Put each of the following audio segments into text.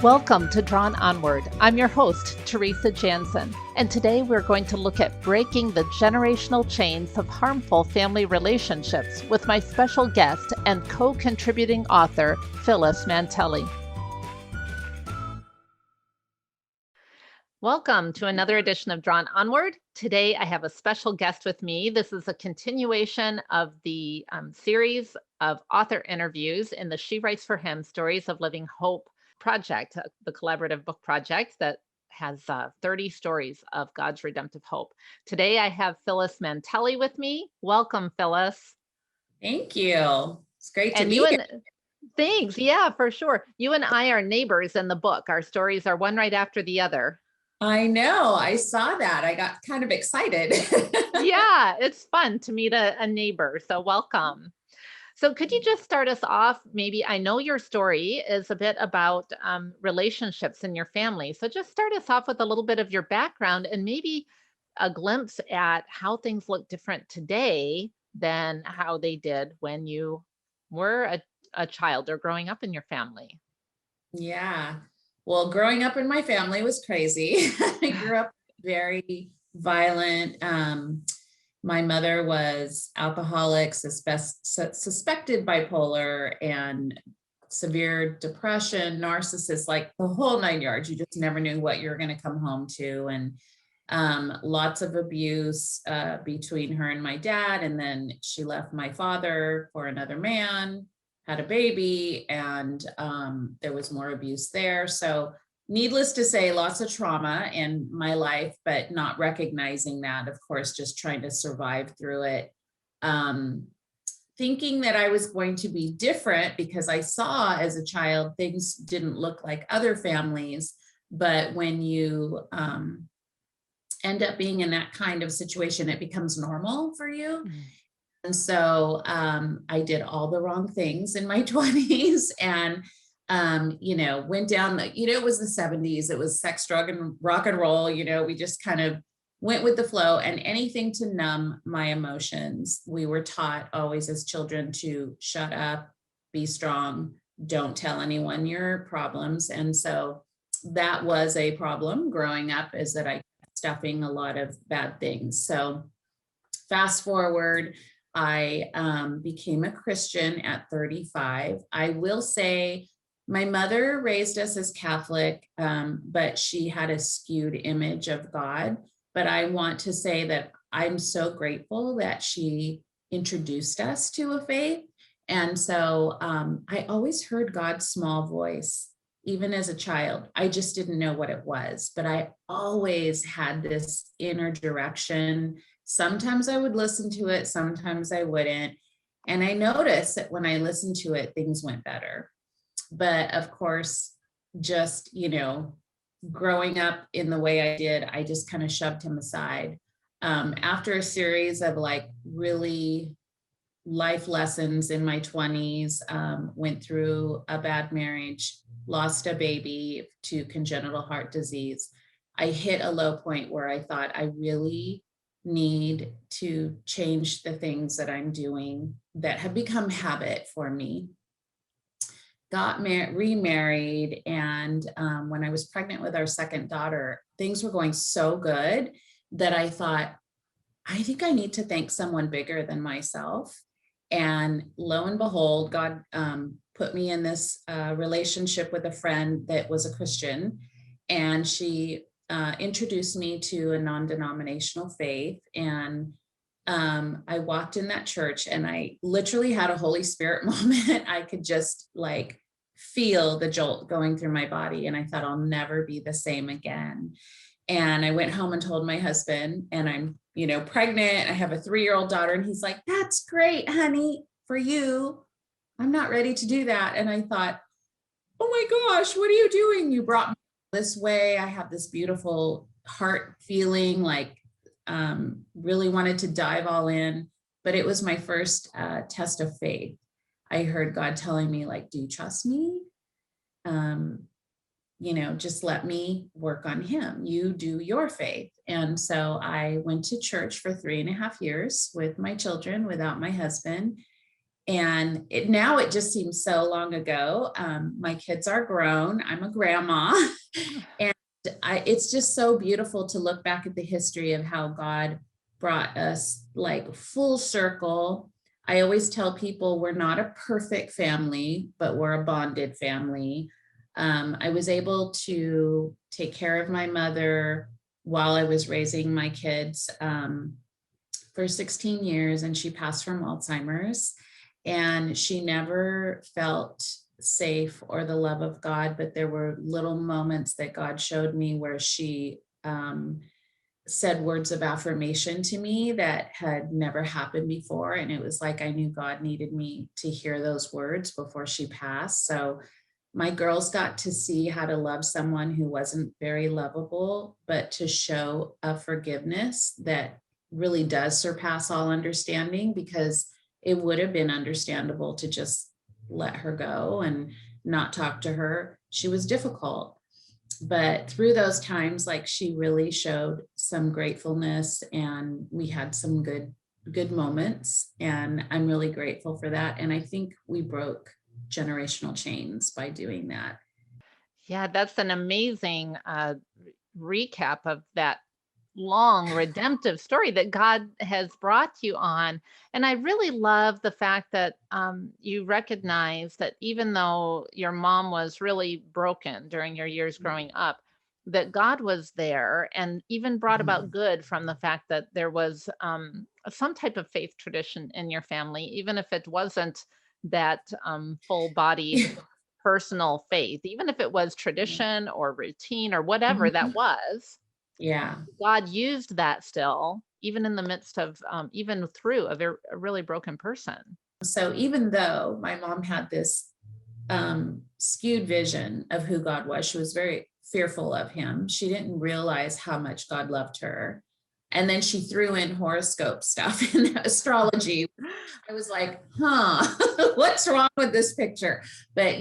Welcome to Drawn Onward. I'm your host, Teresa Janzen, and today we're going to look at breaking the generational chains of harmful family relationships with my special guest and co-contributing author, Phylis Mantelli. Welcome to another edition of Drawn Onward. Today I have a special guest with me. This is a continuation of the series of author interviews in the She Writes for Him Stories of Living Hope project, the collaborative book project that has 30 stories of God's redemptive hope. Today I have Phylis Mantelli with me. Welcome, Phylis. Thank you. It's great to be here. Thanks. Yeah, for sure. You and I are neighbors in the book. Our stories are one right after the other. I know. I saw that. I got kind of excited. Yeah, it's fun to meet a neighbor. So welcome. So could you just start us off? Maybe I know your story is a bit about relationships in your family. So just start us off with a little bit of your background and maybe a glimpse at how things look different today than how they did when you were a child or growing up in your family. Yeah. Well, growing up in my family was crazy. I grew up very violent. My mother was alcoholic, suspected bipolar, and severe depression, narcissist, like the whole 9 yards. You just never knew what you were going to come home to. And lots of abuse between her and my dad. And then she left my father for another man, had a baby, and there was more abuse there. So needless to say, lots of trauma in my life, but not recognizing that, of course, just trying to survive through it. Thinking that I was going to be different because I saw as a child, things didn't look like other families. But when you end up being in that kind of situation, it becomes normal for you. Mm-hmm. And so I did all the wrong things in my 20s and went down it was the 70s. It was sex, drug, and rock and roll. We just kind of went with the flow, and anything to numb my emotions. We were taught always as children to shut up, be strong, don't tell anyone your problems. And so that was a problem growing up, is that I kept stuffing a lot of bad things. So fast forward, I became a Christian at 35. I will say, my mother raised us as Catholic, but she had a skewed image of God. But I want to say that I'm so grateful that she introduced us to a faith. And so I always heard God's small voice, even as a child. I just didn't know what it was, but I always had this inner direction. Sometimes I would listen to it, sometimes I wouldn't. And I noticed that when I listened to it, things went better. But of course, just, growing up in the way I did, I just kind of shoved him aside. After a series of really life lessons in my 20s, went through a bad marriage, lost a baby to congenital heart disease. I hit a low point where I thought I really need to change the things that I'm doing that have become habit for me. Got remarried, and when I was pregnant with our second daughter, things were going so good that I thought, I think I need to thank someone bigger than myself. And lo and behold, God put me in this relationship with a friend that was a Christian, and she introduced me to a non-denominational faith. And I walked in that church and I literally had a Holy Spirit moment. I could just feel the jolt going through my body. And I thought, I'll never be the same again. And I went home and told my husband, and I'm, pregnant. I have a 3-year-old daughter. And he's like, that's great, honey, for you. I'm not ready to do that. And I thought, oh my gosh, what are you doing? You brought me this way. I have this beautiful heart feeling, really wanted to dive all in, but it was my first test of faith. I heard God telling me, do you trust me? Just let me work on him. You do your faith. And so I went to church for 3.5 years with my children without my husband. And now it just seems so long ago. My kids are grown. I'm a grandma. And it's just so beautiful to look back at the history of how God brought us like full circle. I always tell people we're not a perfect family, but we're a bonded family. I was able to take care of my mother while I was raising my kids for 16 years, and she passed from Alzheimer's. And she never felt safe or the love of God, but there were little moments that God showed me where she said words of affirmation to me that had never happened before. And it was like I knew God needed me to hear those words before she passed. So my girls got to see how to love someone who wasn't very lovable, but to show a forgiveness that really does surpass all understanding, because it would have been understandable to just let her go and not talk to her. She was difficult, but through those times, like, she really showed some gratefulness, and we had some good moments, and I'm really grateful for that. And I think we broke generational chains by doing that. Yeah, that's an amazing recap of that long redemptive story that God has brought you on. And I really love the fact that you recognize that even though your mom was really broken during your years growing up, that God was there and even brought about good from the fact that there was some type of faith tradition in your family, even if it wasn't that full bodied personal faith, even if it was tradition or routine or whatever that was. Yeah. God used that still, even in the midst of, even through a really broken person. So even though my mom had this skewed vision of who God was, she was very fearful of him. She didn't realize how much God loved her. And then she threw in horoscope stuff and astrology. I was like, what's wrong with this picture? But,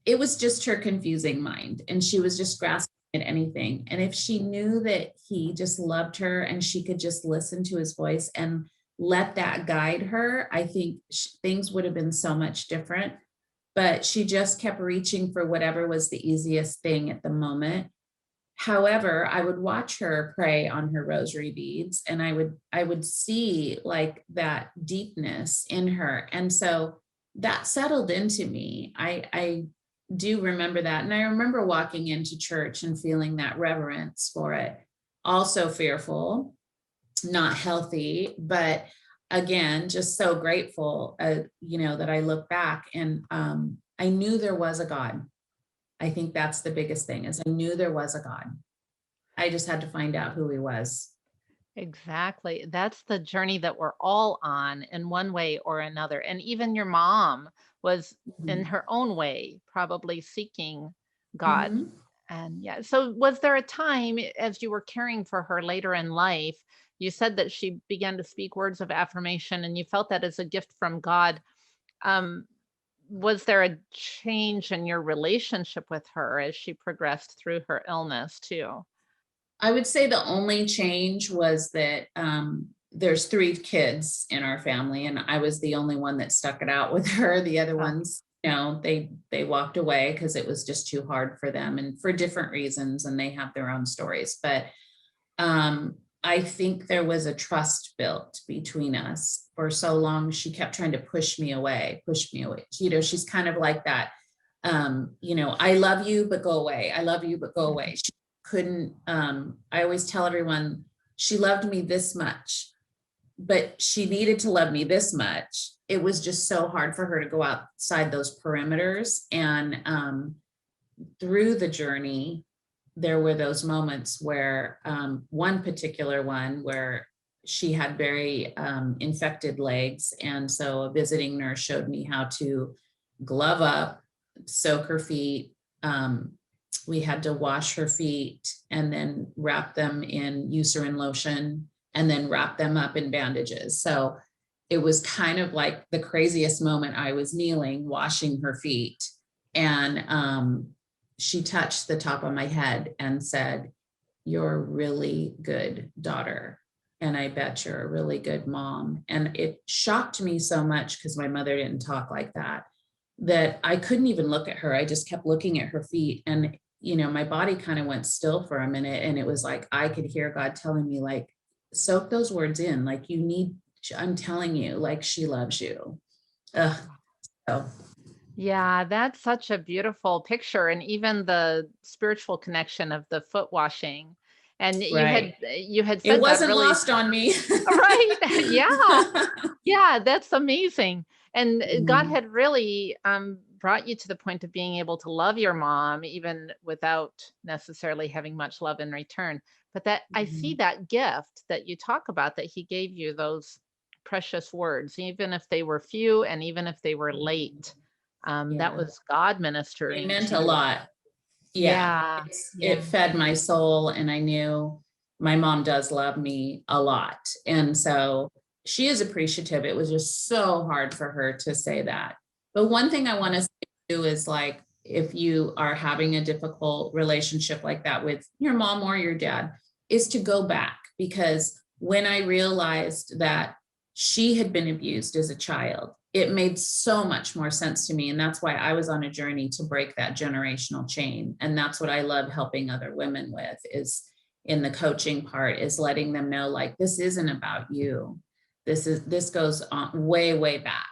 it was just her confusing mind, and she was just grasping at anything. And if she knew that he just loved her and she could just listen to his voice and let that guide her, I think things would have been so much different. But she just kept reaching for whatever was the easiest thing at the moment. However, I would watch her pray on her rosary beads, and I would see like that deepness in her. And so that settled into me. I do remember that. And I remember walking into church and feeling that reverence for it. Also fearful, not healthy, but again, just so grateful, that I look back and I knew there was a God. I think that's the biggest thing, is I knew there was a God. I just had to find out who he was. Exactly. That's the journey that we're all on in one way or another. And even your mom was, in Mhm. her own way, probably seeking God. Mhm. And yeah, so was there a time as you were caring for her later in life, you said that she began to speak words of affirmation and you felt that as a gift from God. Um, was there a change in your relationship with her as she progressed through her illness too? I would say the only change was that there's 3 kids in our family, and I was the only one that stuck it out with her. The other Oh, ones, they walked away because it was just too hard for them, and for different reasons, and they have their own stories. But I think there was a trust built between us for so long. She kept trying to push me away, push me away. She's kind of like that. I love you, but go away. I love you, but go away. She couldn't, I always tell everyone she loved me this much, but she needed to love me this much. It was just so hard for her to go outside those perimeters. And through the journey, there were those moments where one particular one where she had very infected legs. And so a visiting nurse showed me how to glove up, soak her feet. We had to wash her feet and then wrap them in Eucerin lotion and then wrap them up in bandages. So it was kind of like the craziest moment. I was kneeling, washing her feet, and she touched the top of my head and said, "You're a really good daughter." and I bet you're a really good mom. And it shocked me so much because my mother didn't talk like that, that I couldn't even look at her. I just kept looking at her feet, and, my body kind of went still for a minute. And it was like, I could hear God telling me, like, soak those words in, like, I'm telling you, like, she loves you. Ugh. So, Yeah, that's such a beautiful picture, and even the spiritual connection of the foot washing. And right. you had It said that wasn't really lost on me. right. Yeah. Yeah, that's amazing. And God Mhm. had really brought you to the point of being able to love your mom even without necessarily having much love in return. But that I see Mhm. that gift that you talk about, that he gave you those precious words, even if they were few and even if they were late. That Yeah. was God It ministering meant to a you. lot. Yeah. Yeah. It Yeah. fed my soul, and I knew my mom does love me a lot. And so she is appreciative. It was just so hard for her to say that. But one thing I want to do is, like, if you are having a difficult relationship like that with your mom or your dad, is to go back, because when I realized that she had been abused as a child, it made so much more sense to me. And that's why I was on a journey to break that generational chain. And that's what I love helping other women with, is in the coaching part, is letting them know, like, this isn't about you. This goes on way, way back.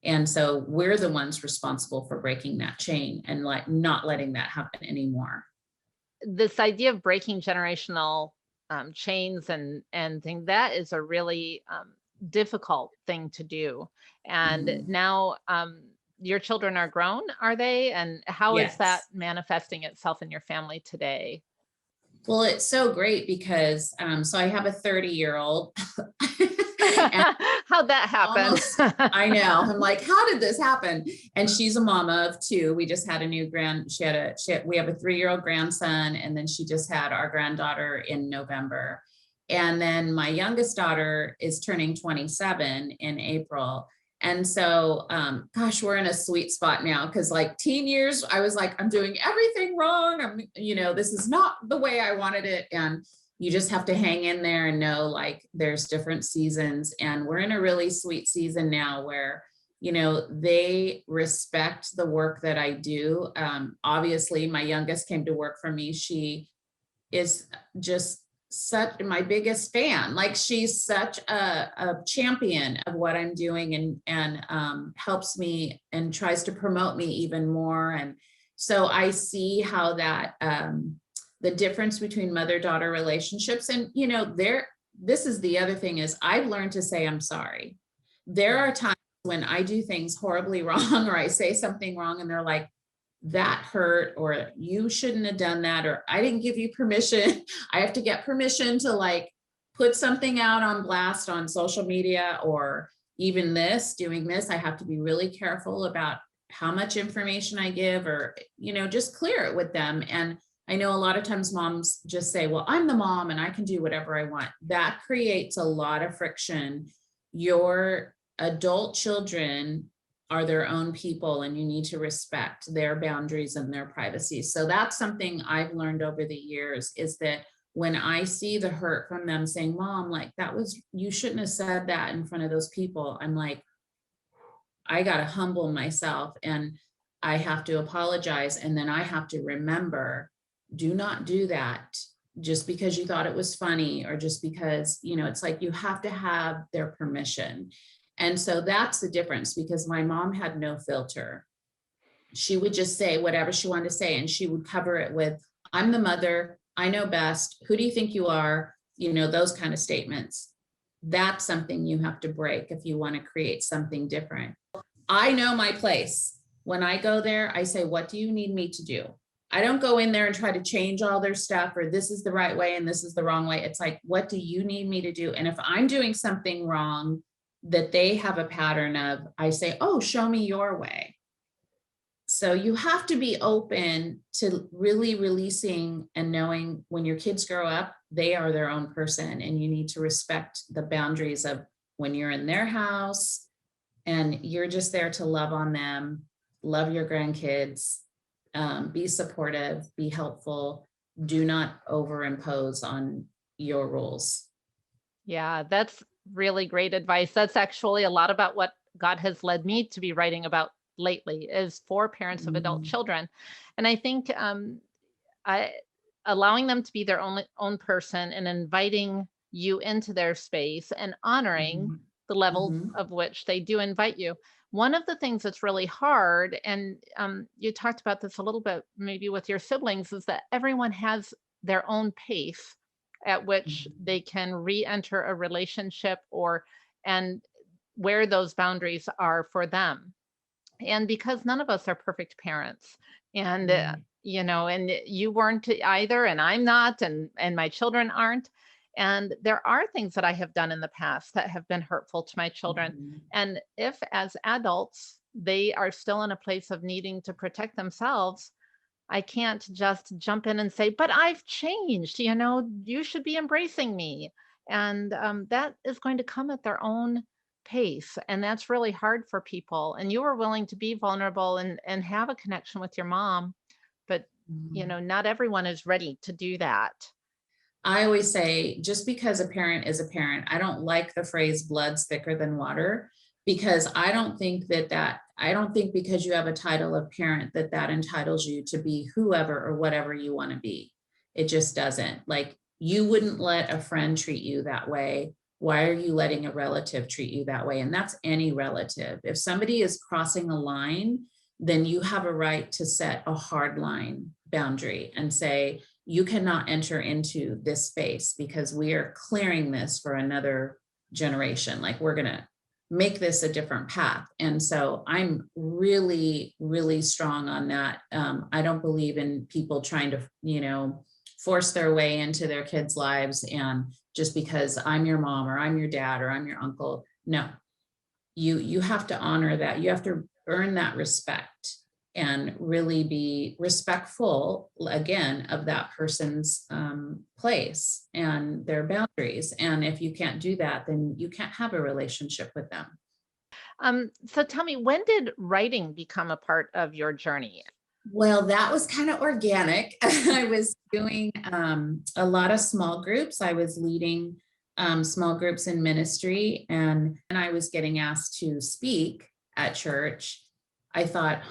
And so we're the ones responsible for breaking that chain and, like, not letting that happen anymore. This idea of breaking generational chains and thing, that is a really difficult thing to do. And Mhm. now your children are grown, are they? And how is that Yes. manifesting itself in your family today? Well, it's so great because so I have a 30-year-old and How'd that happen? almost, I know. I'm like, how did this happen? And she's a mama of two. We just had a new we have a 3-year-old grandson, and then she just had our granddaughter in November. And then my youngest daughter is turning 27 in April. And so, gosh, we're in a sweet spot now, because, like, teen years, I was like, I'm doing everything wrong. This is not the way I wanted it. And you just have to hang in there and know, like, there's different seasons. And we're in a really sweet season now where, they respect the work that I do. Obviously, my youngest came to work for me. She is just such my biggest fan. Like, she's such a champion of what I'm doing, and helps me and tries to promote me even more. And so I see how that the difference between mother-daughter relationships, and this is the other thing, is I've learned to say I'm sorry. There are times when I do things horribly wrong, or I say something wrong, and they're like, that hurt, or you shouldn't have done that, or I didn't give you permission. I have to get permission to, like, put something out on blast on social media, or even doing this. I have to be really careful about how much information I give, or, just clear it with them. And I know a lot of times moms just say, well, I'm the mom and I can do whatever I want. That creates a lot of friction. Your adult children are their own people, and you need to respect their boundaries and their privacy. So that's something I've learned over the years, is that when I see the hurt from them saying, Mom, like, you shouldn't have said that in front of those people, I'm like, I got to humble myself, and I have to apologize. And then I have to remember, do not do that just because you thought it was funny, or just because, it's like, you have to have their permission. And so that's the difference, because my mom had no filter. She would just say whatever she wanted to say, and she would cover it with, I'm the mother, I know best. Who do you think you are? Those kind of statements. That's something you have to break if you want to create something different. I know my place. When I go there, I say, what do you need me to do? I don't go in there and try to change all their stuff, or this is the right way and this is the wrong way. It's like, what do you need me to do? And if I'm doing something wrong that they have a pattern of, I say, oh, show me your way. So you have to be open to really releasing and knowing, when your kids grow up, they are their own person, and you need to respect the boundaries of when you're in their house, and you're just there to love on them, love your grandkids, be supportive, be helpful. Do not overimpose on your rules. Yeah, that's really great advice. That's actually a lot about what God has led me to be writing about lately is for parents of adult Mhm, children. And I think I allowing them to be their own person and inviting you into their space and honoring mhm, the level mhm, of which they do invite you. One of the things that's really hard, and you talked about this a little bit maybe with your siblings, is that everyone has their own pace at which mhm, they can re-enter a relationship or and where those boundaries are for them. And because none of us are perfect parents, and right. and you weren't either, and I'm not, and my children aren't, and there are things that I have done in the past that have been hurtful to my children. Mhm, And if as adults they are still in a place of needing to protect themselves, I can't just jump in and say, but I've changed, you should be embracing me. And that is going to come at their own pace. And that's really hard for people. And you were willing to be vulnerable and have a connection with your mom. But, mhm. not everyone is ready to do that. I always say, just because a parent is a parent, I don't like the phrase blood's thicker than water, because I don't think because you have a title of parent that that entitles you to be whoever or whatever you want to be. It just doesn't. Like, you wouldn't let a friend treat you that way. Why are you letting a relative treat you that way? And that's any relative. If somebody is crossing a line, then you have a right to set a hard line boundary and say, you cannot enter into this space because we are clearing this for another generation. Like, we're going to make this a different path. And so I'm really, really strong on that. I don't believe in people trying to, force their way into their kids' lives. And just because I'm your mom or I'm your dad or I'm your uncle, no, you have to honor that. You have to earn that respect and really be respectful again of that person's place and their boundaries. And if you can't do that, then you can't have a relationship with them. So tell me, when did writing become a part of your journey? Well, that was kind of organic. I was doing a lot of small groups. I was leading small groups in ministry, and I was getting asked to speak at church. I thought,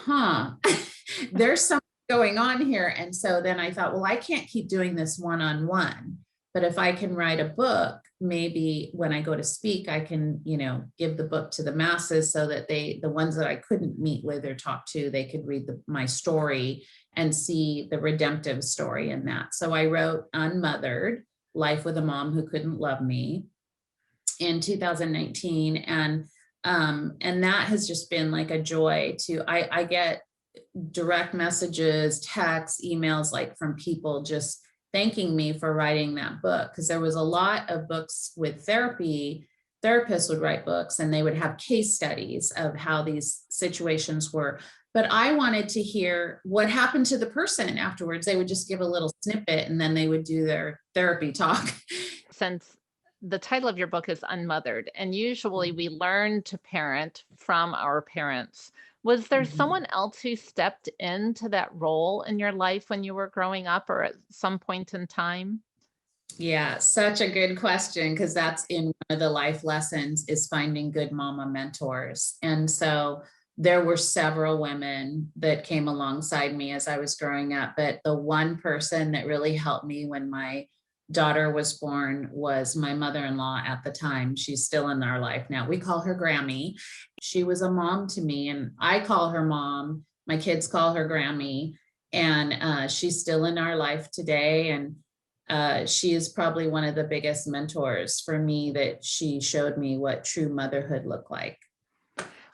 there's something going on here. And so then I thought, well, I can't keep doing this one on one. But if I can write a book, maybe when I go to speak, I can, give the book to the masses so that the ones that I couldn't meet with or talk to, they could read my story and see the redemptive story in that. So I wrote Unmothered, Life with a Mom Who Couldn't Love Me, in 2019. And that has just been like a joy I get direct messages, texts, emails, like from people just thanking me for writing that book. Because there was a lot of books with therapy. Therapists would write books and they would have case studies of how these situations were. But I wanted to hear what happened to the person afterwards. They would just give a little snippet and then they would do their therapy talk. Since the title of your book is Unmothered, and usually we learn to parent from our parents, was there Mhm. someone else who stepped into that role in your life when you were growing up or at some point in time? Yeah, such a good question, because that's in one of the life lessons, is finding good mama mentors. And so there were several women that came alongside me as I was growing up, but the one person that really helped me when my daughter was born was my mother-in-law at the time. She's still in our life now. We call her Grammy. She was a mom to me, and I call her mom. My kids call her Grammy, and she's still in our life today. And she is probably one of the biggest mentors for me, that she showed me what true motherhood looked like.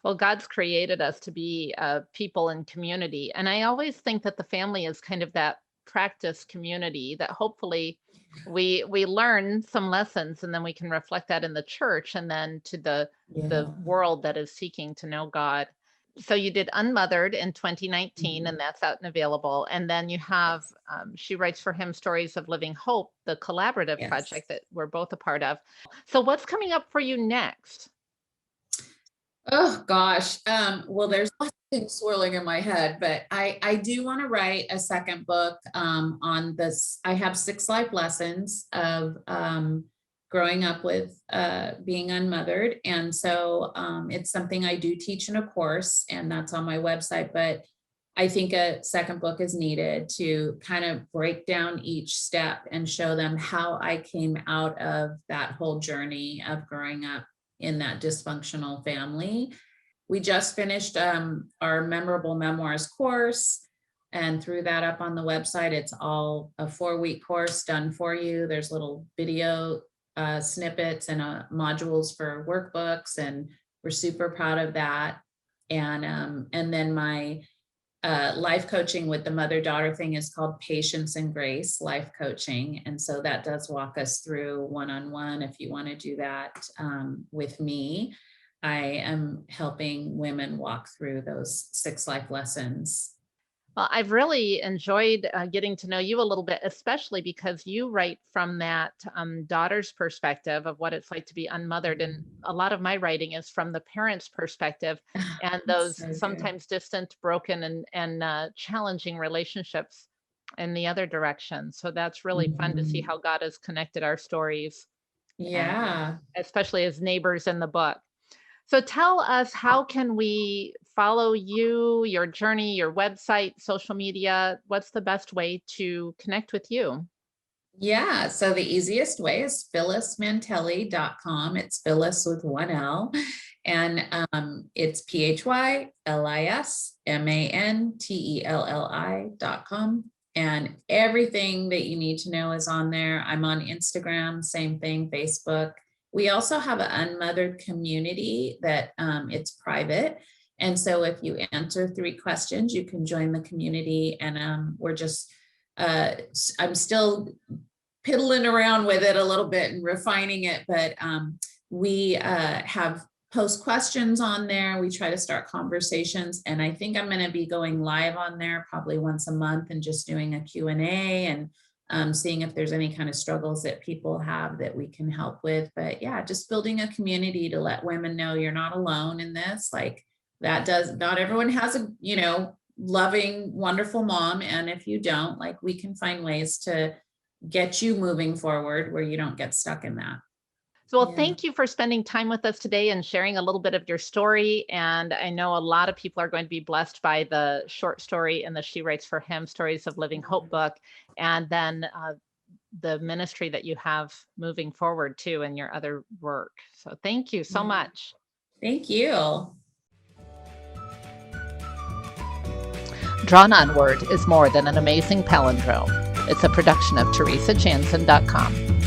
Well, God's created us to be people in community. And I always think that the family is kind of that practice community that hopefully we learn some lessons and then we can reflect that in the church and then to the Yeah. world that is seeking to know God. So you did Unmothered in 2019, Mhm. and that's out and available. And then you have Yes. She Writes for Him Stories of Living Hope, the collaborative Yes. project that we're both a part of. So what's coming up for you next? Oh gosh. Well, there's lots of things swirling in my head, but I do want to write a second book on this. I have 6 life lessons of growing up with being unmothered. And so it's something I do teach in a course, and that's on my website. But I think a second book is needed to kind of break down each step and show them how I came out of that whole journey of growing up in that dysfunctional family. We just finished our Memorable Memoirs course and threw that up on the website. It's all a 4-week course done for you. There's little video snippets and modules for workbooks, and we're super proud of that. And then my life coaching with the mother-daughter thing is called Patience and Grace Life Coaching. And so that does walk us through one-on-one. If you want to do that with me, I am helping women walk through those 6 life lessons. Well, I've really enjoyed getting to know you a little bit, especially because you write from that daughter's perspective of what it's like to be unmothered. And a lot of my writing is from the parent's perspective, and those So good. sometimes distant, broken, and challenging relationships in the other direction. So that's really fun to see Mhm. how God has connected our stories, and Yeah. especially as neighbors in the book. So tell us, how can we follow you, your journey, your website, social media? What's the best way to connect with you? Yeah. So the easiest way is phylismantelli.com. It's Phyllis with 1 L. And it's PhylisMantelli.com. And everything that you need to know is on there. I'm on Instagram, same thing, Facebook. We also have an unmothered community that it's private. And so if you answer 3 questions, you can join the community. And we're just, I'm still piddling around with it a little bit and refining it, but we have post questions on there. We try to start conversations, and I think I'm going to be going live on there probably once a month and just doing a Q&A and seeing if there's any kind of struggles that people have that we can help with. But yeah, just building a community to let women know you're not alone in this. Like, not everyone has a, loving, wonderful mom. And if you don't, like, we can find ways to get you moving forward where you don't get stuck in that. So, well, Yeah. thank you for spending time with us today and sharing a little bit of your story. And I know a lot of people are going to be blessed by the short story in the She Writes for Him Stories of Living Hope book, and then the ministry that you have moving forward too in your other work. So thank you so much. Thank you. Drawn Onward is more than an amazing palindrome. It's a production of TeresaJanzen.com.